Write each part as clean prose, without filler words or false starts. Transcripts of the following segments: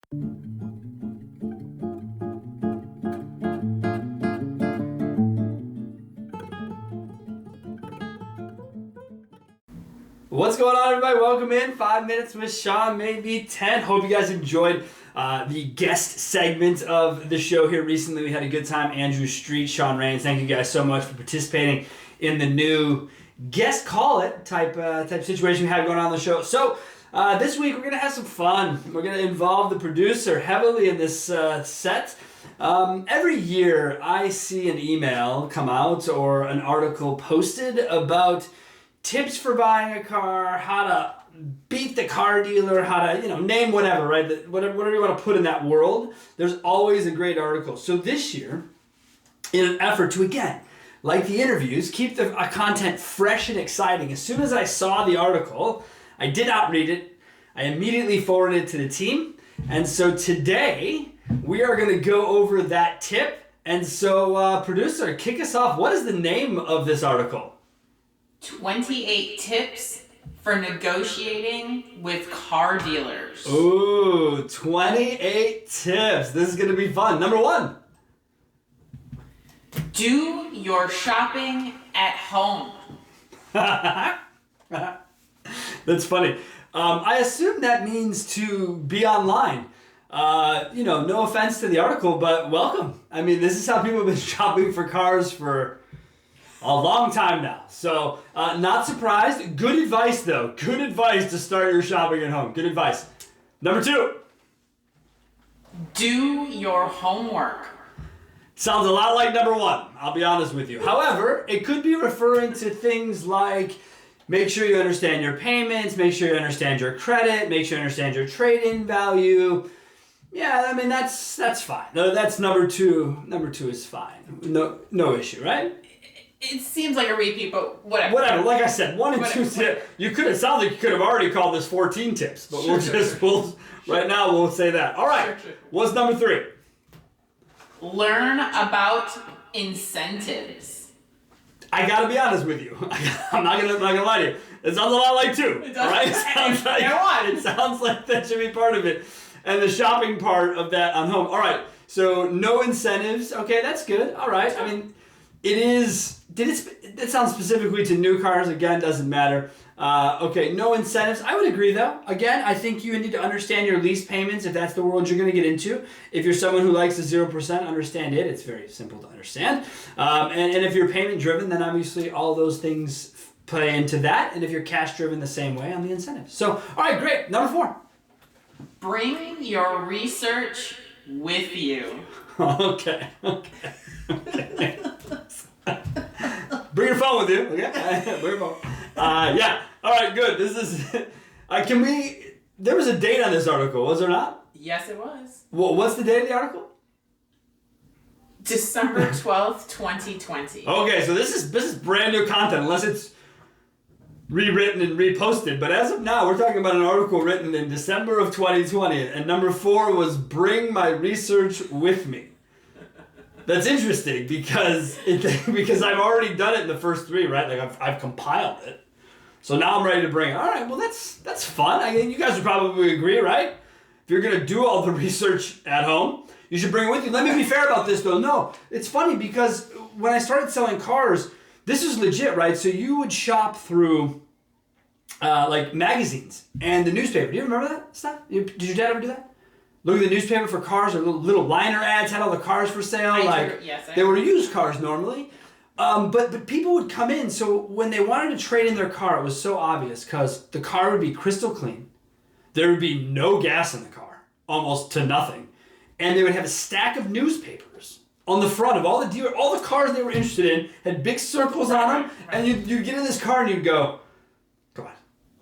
What's going on, everybody? Welcome in. 5 minutes with Sean, maybe 10. Hope you guys enjoyed the guest segment of the show here recently. We had a good time. Andrew Street, Sean Rains. Thank you guys so much for participating in the new guest call it type situation we had going on the show. So this week we're going to have some fun. We're going to involve the producer heavily in this set. Every year I see an email come out or an article posted about tips for buying a car, how to beat the car dealer, how to, name whatever, right? Whatever you want to put in that world, there's always a great article. So this year, in an effort to, again, like the interviews, keep the content fresh and exciting, as soon as I saw the article, I did not read it. I immediately forwarded it to the team. And so today, we are going to go over that tip. And so, producer, kick us off. What is the name of this article? 28 tips for negotiating with car dealers. Ooh, 28 tips. This is going to be fun. Number 1. Do your shopping at home. That's funny. I assume that means to be online. No offense to the article, but welcome. I mean, this is how people have been shopping for cars for a long time now. So, not surprised. Good advice, though. Good advice to start your shopping at home. Good advice. Number 2. Do your homework. Sounds a lot like number 1, I'll be honest with you. However, it could be referring to things like make sure you understand your payments, make sure you understand your credit, make sure you understand your trade-in value. Yeah, I mean, that's fine. No, that's number 2. Number 2 is fine. No issue, right? It seems like a repeat, but whatever. Whatever. Like I said, 1 and 2 tips. It sounds like you could have already called this 14 tips, but right now we'll say that. All right. Sure. What's number 3? Learn about incentives. I gotta be honest with you. I'm not gonna lie to you. It sounds a lot like 2. It does. Right? It sounds like that should be part of it, and the shopping part of that on home. All right. So no incentives. Okay, that's good. All right. I mean, it is. It sounds specifically to new cars. Again, doesn't matter. Okay, no incentives. I would agree, though. Again, I think you need to understand your lease payments if that's the world you're going to get into. If you're someone who likes the 0%, understand it. It's very simple to understand. And if you're payment driven, then obviously all those things play into that. And if you're cash driven, the same way on the incentives. So, all right, great. Number 4. Bring your research with you. Okay. Bring your phone with you, okay? Bring your phone. Yeah. All right, good. This is... There was a date on this article, was there not? Yes, it was. Well, what's the date of the article? December 12th, 2020. Okay, so this is brand new content, unless it's rewritten and reposted. But as of now, we're talking about an article written in December of 2020. And number 4 was bring my research with me. That's interesting because I've already done it in the first 3, right? Like I've compiled it. So now I'm ready to bring it. All right, well that's fun. I mean, you guys would probably agree, right? If you're going to do all the research at home, you should bring it with you. Let me be fair about this though. No, it's funny because when I started selling cars, this is legit, right? So you would shop through like magazines and the newspaper. Do you remember that stuff? Did your dad ever do that? Look at the newspaper for cars, or little liner ads had all the cars for sale. They were used cars normally. But people would come in, so when they wanted to trade in their car, it was so obvious because the car would be crystal clean. There would be no gas in the car, almost to nothing. And they would have a stack of newspapers on the front of all the cars they were interested in, had big circles on them, and you'd get in this car and you'd go, come on,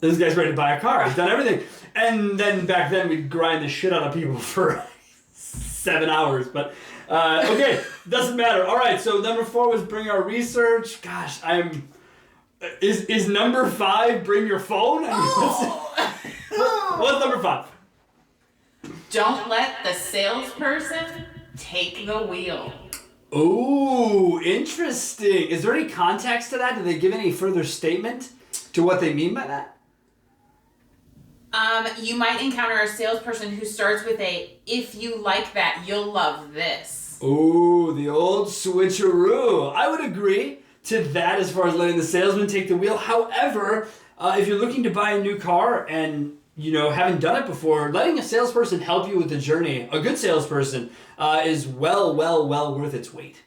this guy's ready to buy a car. He's done everything. And then back then we'd grind the shit out of people for 7 hours, but okay, doesn't matter. All right, so number 4 was bring our research. Gosh, is number 5 bring your phone? What's number 5? Don't let the salesperson take the wheel. Ooh, interesting. Is there any context to that? Did they give any further statement to what they mean by that? You might encounter a salesperson who starts with a, if you like that, you'll love this. Ooh, the old switcheroo. I would agree to that as far as letting the salesman take the wheel. However, if you're looking to buy a new car and haven't done it before, letting a salesperson help you with the journey, a good salesperson, is well worth its weight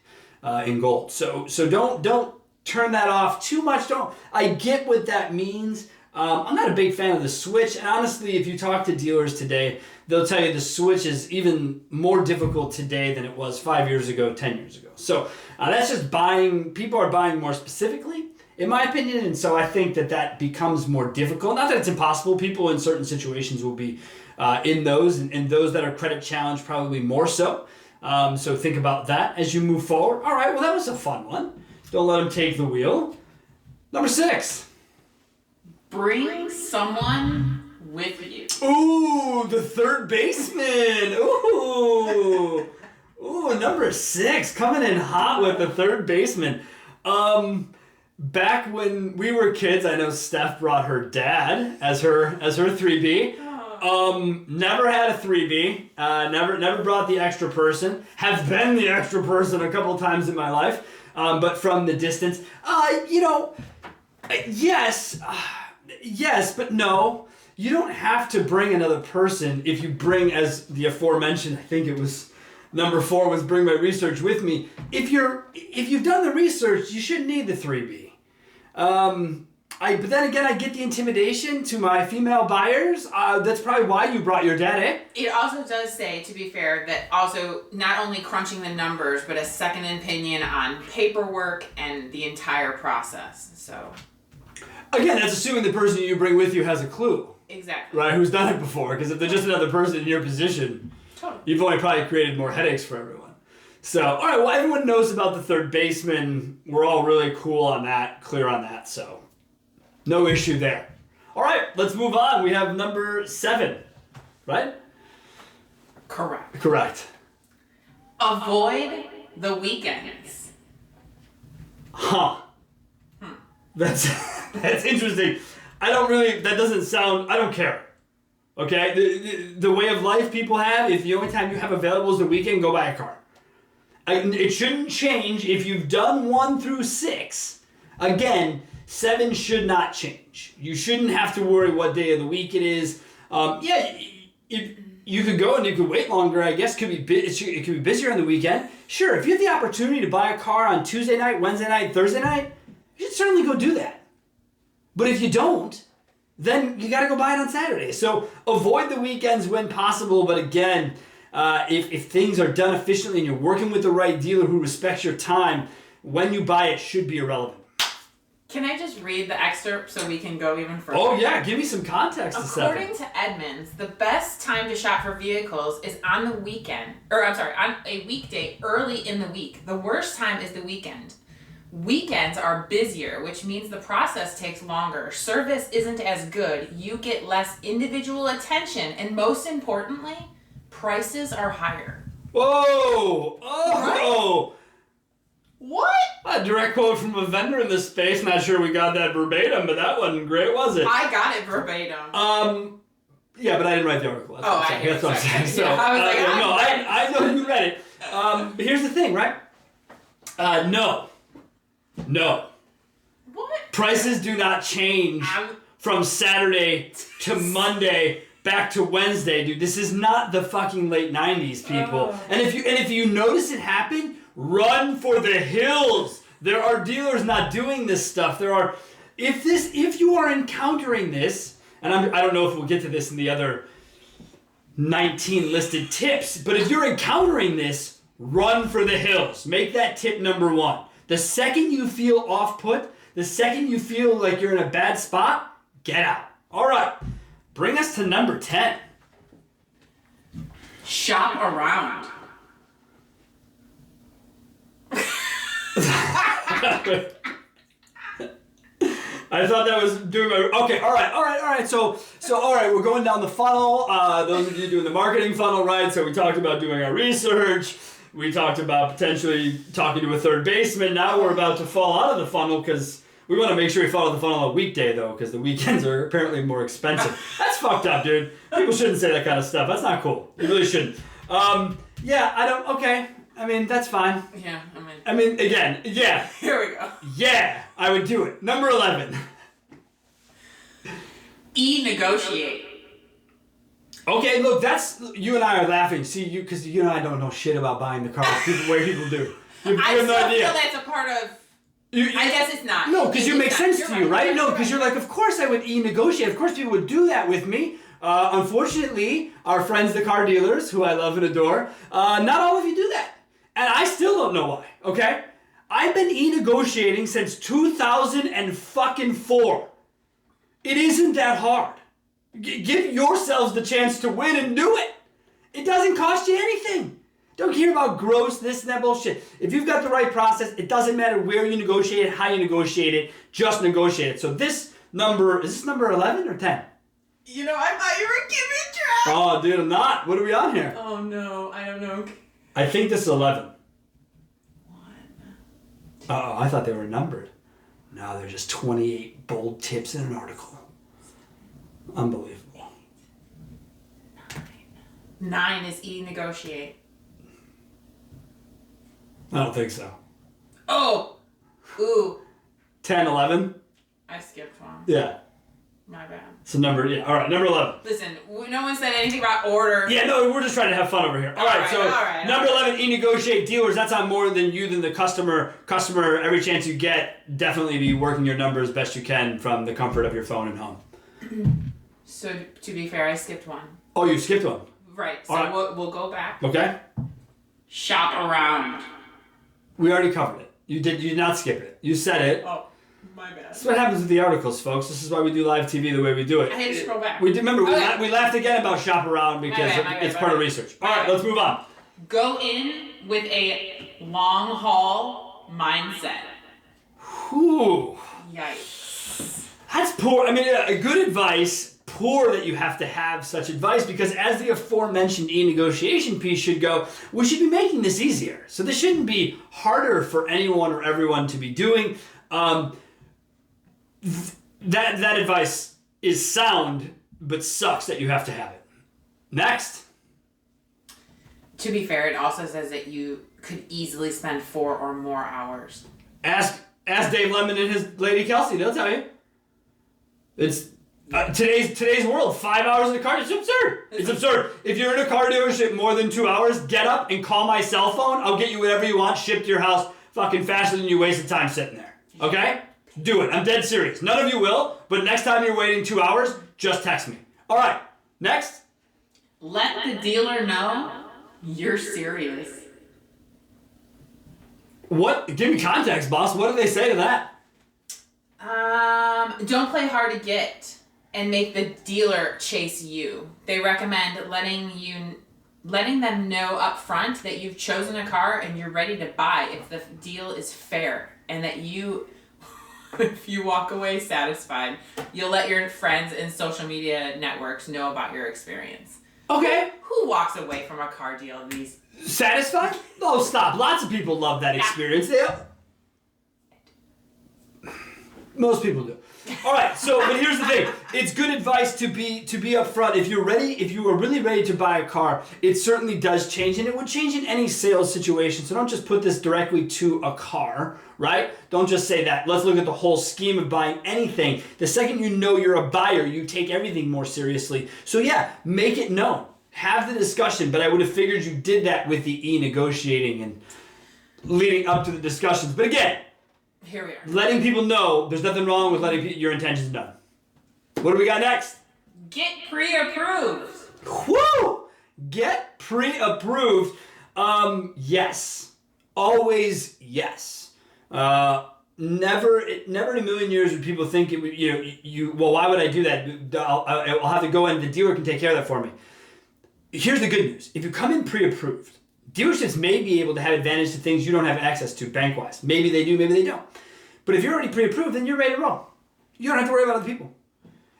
in gold. So don't turn that off too much. I get what that means. I'm not a big fan of the switch, and honestly, if you talk to dealers today, they'll tell you the switch is even more difficult today than it was 5 years ago, 10 years ago. So that's just buying. People are buying more specifically, in my opinion, and so I think that becomes more difficult. Not that it's impossible. People in certain situations will be in those, and those that are credit challenged probably more so. So think about that as you move forward. All right, well, that was a fun one. Don't let them take the wheel. Number 6. Bring someone with you. Ooh, the third baseman. Ooh, number 6, coming in hot with the third baseman. Back when we were kids, I know Steph brought her dad as her 3B. Never had a 3B. Never brought the extra person. Have been the extra person a couple times in my life, but from the distance. Yes, but no. You don't have to bring another person if you bring, as the aforementioned, I think it was number 4 was bring my research with me. If you've done the research, you shouldn't need the 3B. But then again, I get the intimidation to my female buyers. That's probably why you brought your dad, eh? It also does say, to be fair, that also not only crunching the numbers, but a second opinion on paperwork and the entire process. So, again, that's assuming the person you bring with you has a clue. Exactly. Right, who's done it before. Because if they're just another person in your position, totally, you've only probably created more headaches for everyone. So, all right, well, everyone knows about the third baseman. We're all really cool on that, clear on that, so no issue there. All right, let's move on. We have number 7, right? Correct. Avoid the weekends. Huh. That's interesting. I don't care. Okay? The way of life people have, if the only time you have available is the weekend, go buy a car. It shouldn't change if you've done 1 through 6. Again, 7 should not change. You shouldn't have to worry what day of the week it is. If you could go and you could wait longer, I guess. It could be busier on the weekend. Sure, if you have the opportunity to buy a car on Tuesday night, Wednesday night, Thursday night, you should certainly go do that. But if you don't, then you got to go buy it on Saturday. So avoid the weekends when possible. But again, if things are done efficiently and you're working with the right dealer who respects your time, when you buy it should be irrelevant. Can I just read the excerpt so we can go even further? Oh yeah, give me some context. According to Edmunds, the best time to shop for vehicles is on the weekend, on a weekday early in the week. The worst time is the weekend. Weekends are busier, which means the process takes longer. Service isn't as good. You get less individual attention, and most importantly, prices are higher. Whoa! Oh! Right? What? A direct quote from a vendor in this space. Not sure we got that verbatim, but that wasn't great, was it? I got it verbatim. Yeah, but I didn't write the article. That's what I'm saying. So, yeah, I was like, I know you read it. Here's the thing, right? No. What? Prices do not change from Saturday to Monday back to Wednesday, dude. This is not the fucking late 90s, people. And if you notice it happen, run for the hills. There are dealers not doing this stuff. If you are encountering this, and I don't know if we'll get to this in the other 19 listed tips, but if you're encountering this, run for the hills. Make that tip number 1. The second you feel off-put, the second you feel like you're in a bad spot, get out. All right, bring us to number 10. Shop around. I thought that was doing my... Okay, all right. So all right, we're going down the funnel. Those of you doing the marketing funnel, right? So we talked about doing our research. We talked about potentially talking to a third baseman. Now we're about to fall out of the funnel because We want to make sure we follow the funnel on a weekday, though, because the weekends are apparently more expensive. That's fucked up, dude. People shouldn't say that kind of stuff. That's not cool. You really shouldn't. Yeah, I don't... Okay. I mean, that's fine. Yeah, again, yeah. Here we go. Yeah, I would do it. Number 11. ENegotiate. Okay, look, that's... You and I are laughing. See, because you and I don't know shit about buying the cars the way people do. You have no idea. Feel that's a part of... I guess it's not. No, because it makes sense to you, right? No, because you're like, of course I would ENegotiate. Of course people would do that with me. Unfortunately, our friends, the car dealers, who I love and adore, not all of you do that. And I still don't know why, okay? I've been ENegotiating since 2004. It isn't that hard. Give yourselves the chance to win and do it. It doesn't cost you anything. Don't care about gross, this and that bullshit. If you've got the right process, it doesn't matter where you negotiate it, how you negotiate it, just negotiate it. So this number, is this number 11 or 10? You know, I thought you were keeping track. Oh, dude, I'm not. What are we on here? Oh, no, I don't know. I think this is 11. 1, 2. Oh, I thought they were numbered. No, they're just 28 bold tips in an article. Unbelievable. 9 is ENegotiate. I don't think so. Oh! Ooh. 10, 11? I skipped one. Yeah. My bad. So number 11. Listen, no one said anything about order. Yeah, no, we're just trying to have fun over here. All right, number 11, ENegotiate dealers. That's on more than you than the customer. Customer, every chance you get, definitely be working your numbers best you can from the comfort of your phone and home. So, to be fair, I skipped one. Oh, you skipped one. Right, so right. We'll go back. Okay. Shop around. We already covered it. You did not skip it. You said it. Oh, my bad. That's what happens with the articles, folks. This is why we do live TV the way we do it. I had to scroll back. We did, remember, we laughed again about shop around because it's part of research. All right, let's move on. Go in with a long haul mindset. Whew. Yikes. That's poor. I mean, good advice. Poor that you have to have such advice because as the aforementioned e-negotiation piece should go, we should be making this easier. So this shouldn't be harder for anyone or everyone to be doing. That advice is sound, but sucks that you have to have it. Next. To be fair, it also says that you could easily spend 4 or more hours. Ask Dave Lemon and his lady Kelsey. They'll tell you. It's today's world. 5 hours in a car. It's absurd. It's absurd. If you're in a car dealership more than 2 hours, get up and call my cell phone. I'll get you whatever you want shipped to your house fucking faster than you wasted time sitting there. Okay? Do it. I'm dead serious. None of you will, but next time you're waiting 2 hours, just text me. All right. Next. Let the dealer know you're serious. What? Give me context, boss. What do they say to that? Don't play hard to get and make the dealer chase you. They recommend letting them know up front that you've chosen a car and you're ready to buy if the deal is fair and that if you walk away satisfied, you'll let your friends and social media networks know about your experience. Okay. Who walks away from a car deal these? Satisfied? Oh, stop. Lots of people love that experience. Most people do. All right, but here's the thing. It's good advice to be upfront. If you are really ready to buy a car, it certainly does change, and it would change in any sales situation. So don't just put this directly to a car, right? Don't just say that. Let's look at the whole scheme of buying anything. The second you know you're a buyer, you take everything more seriously. So yeah, make it known. Have the discussion, but I would have figured you did that with the e-negotiating and leading up to the discussions. But again, here we are. Letting people know there's nothing wrong with letting your intentions known. What do we got next? Get pre-approved. Woo! Get pre-approved. Yes. Always yes. Never in a million years would people think it would, well, why would I do that? I'll have to go in, the dealer can take care of that for me. Here's the good news. If you come in pre-approved, dealerships may be able to have advantage to things you don't have access to bank-wise. Maybe they do, maybe they don't. But if you're already pre-approved, then you're ready to roll. You don't have to worry about other people.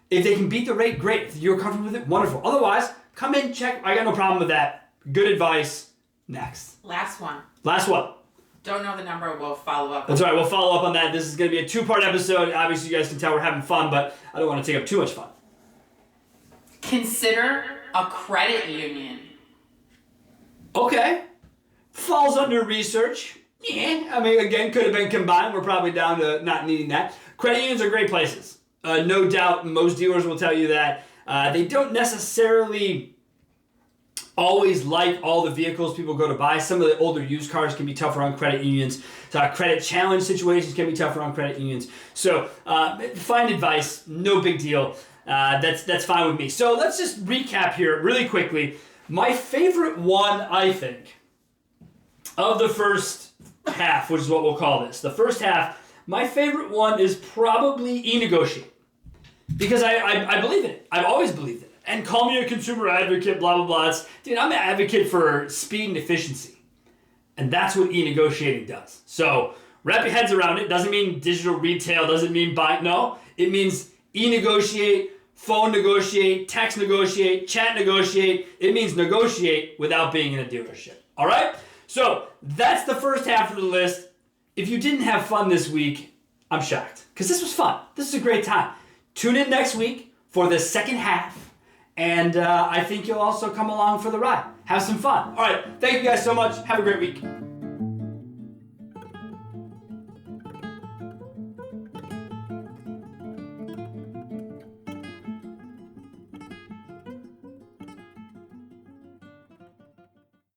If they can beat the rate, great. If you're comfortable with it, wonderful. Otherwise, come in, check. I got no problem with that. Good advice. Next. Last one. Don't know the number. We'll follow up. That's right. We'll follow up on that. This is going to be a 2-part episode. Obviously, you guys can tell we're having fun, but I don't want to take up too much fun. Consider a credit union. Okay. Falls under research. Yeah. I mean, again, could have been combined. We're probably down to not needing that. Credit unions are great places. No doubt, most dealers will tell you that. They don't necessarily always like all the vehicles people go to buy. Some of the older used cars can be tougher on credit unions. Credit challenge situations can be tougher on credit unions. So find advice, no big deal. That's fine with me. So let's just recap here really quickly. My favorite one, I think, of the first half, which is what we'll call this. The first half, my favorite one is probably ENegotiate. Because I believe in it. I've always believed in it. And call me a consumer advocate, blah, blah, blah. Dude, I'm an advocate for speed and efficiency. And that's what ENegotiating does. So wrap your heads around it. Doesn't mean digital retail, doesn't mean buy. No, it means ENegotiate, phone negotiate, text negotiate, chat negotiate. It means negotiate without being in a dealership. All right? So that's the first half of the list. If you didn't have fun this week, I'm shocked. Because this was fun. This is a great time. Tune in next week for the second half. And I think you'll also come along for the ride. Have some fun. All right. Thank you guys so much. Have a great week.